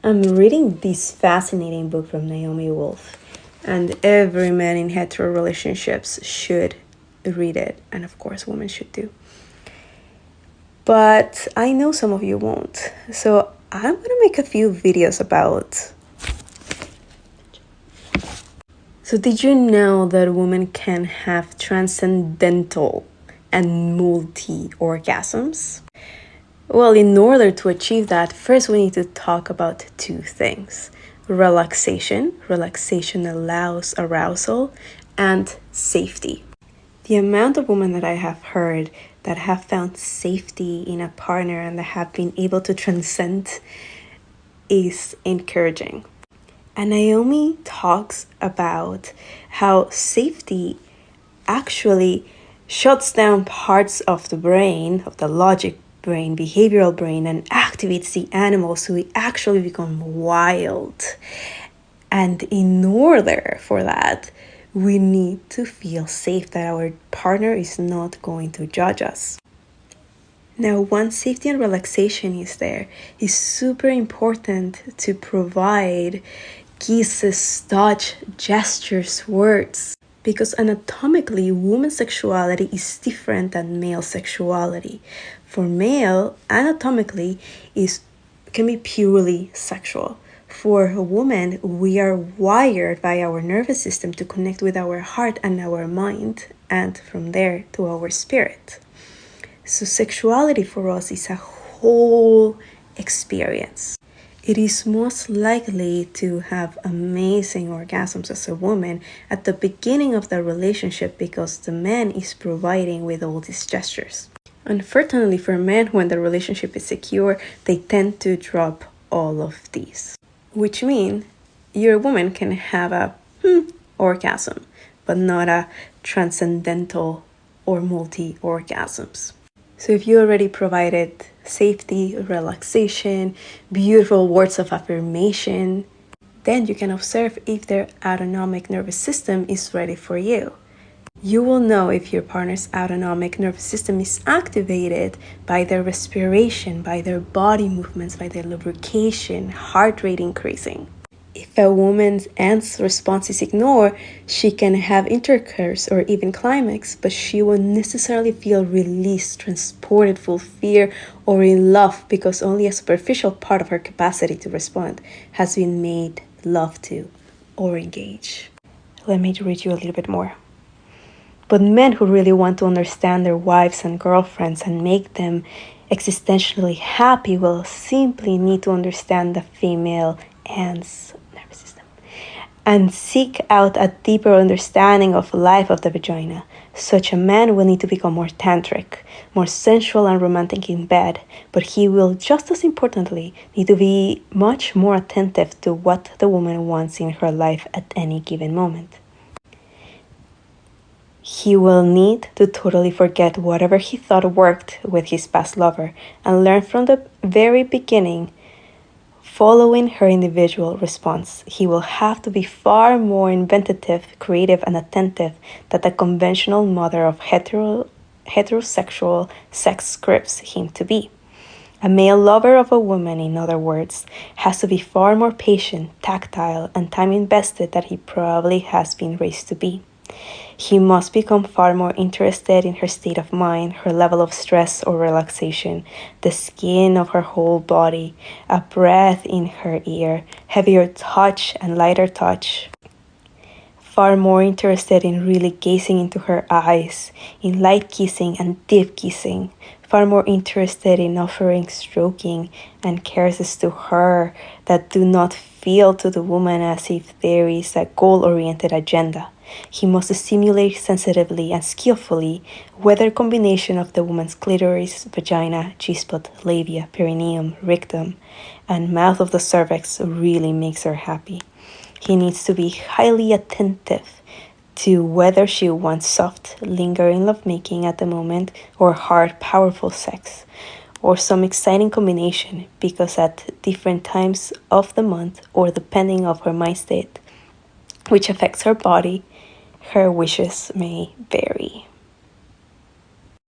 I'm reading this fascinating book from Naomi Wolf, and every man in hetero relationships should read it, and of course, women should too. But I know some of you won't, so I'm gonna make a few videos about. So did you know that women can have transcendental and multi-orgasms? Well, in order to achieve that, first we need to talk about two things. Relaxation. Relaxation allows arousal, and safety. The amount of women that I have heard that have found safety in a partner and that have been able to transcend is encouraging. And Naomi talks about how safety actually shuts down parts of the brain, of the logic brain, behavioral brain, and activates the animal so we actually become wild. And in order for that, we need to feel safe that our partner is not going to judge us. Now, once safety and relaxation is there, it's super important to provide kisses, touch, gestures, words. Because anatomically, women's sexuality is different than male sexuality. For male, anatomically, can be purely sexual. For a woman, we are wired by our nervous system to connect with our heart and our mind, and from there to our spirit. So sexuality for us is a whole experience. It is most likely to have amazing orgasms as a woman at the beginning of the relationship because the man is providing with all these gestures. Unfortunately for men, when the relationship is secure, they tend to drop all of these. Which means your woman can have a orgasm, but not a transcendental or multi-orgasms. So if you already provided safety, relaxation, beautiful words of affirmation, then you can observe if their autonomic nervous system is ready for you. You will know if your partner's autonomic nervous system is activated by their respiration, by their body movements, by their lubrication, heart rate increasing. If a woman's response is ignored, she can have intercourse or even climax, but she won't necessarily feel released, transported, full fear, or in love because only a superficial part of her capacity to respond has been made love to or engage. Let me read you a little bit more. But men who really want to understand their wives and girlfriends and make them existentially happy will simply need to understand the female nervous system and seek out a deeper understanding of life of the vagina. Such a man will need to become more tantric, more sensual and romantic in bed, but he will just as importantly need to be much more attentive to what the woman wants in her life at any given moment. He will need to totally forget whatever he thought worked with his past lover and learn from the very beginning, following her individual response. He will have to be far more inventive, creative, and attentive than the conventional mother of heterosexual sex scripts him to be. A male lover of a woman, in other words, has to be far more patient, tactile, and time invested than he probably has been raised to be. He must become far more interested in her state of mind, her level of stress or relaxation, the skin of her whole body, a breath in her ear, heavier touch and lighter touch. Far more interested in really gazing into her eyes, in light kissing and deep kissing. Far more interested in offering stroking and caresses to her that do not feel to the woman as if there is a goal-oriented agenda. He must stimulate sensitively and skillfully whether combination of the woman's clitoris, vagina, G-spot, labia, perineum, rectum, and mouth of the cervix really makes her happy. He needs to be highly attentive to whether she wants soft, lingering lovemaking at the moment or hard, powerful sex, or some exciting combination, because at different times of the month or depending on her mind state, which affects her body, her wishes may vary.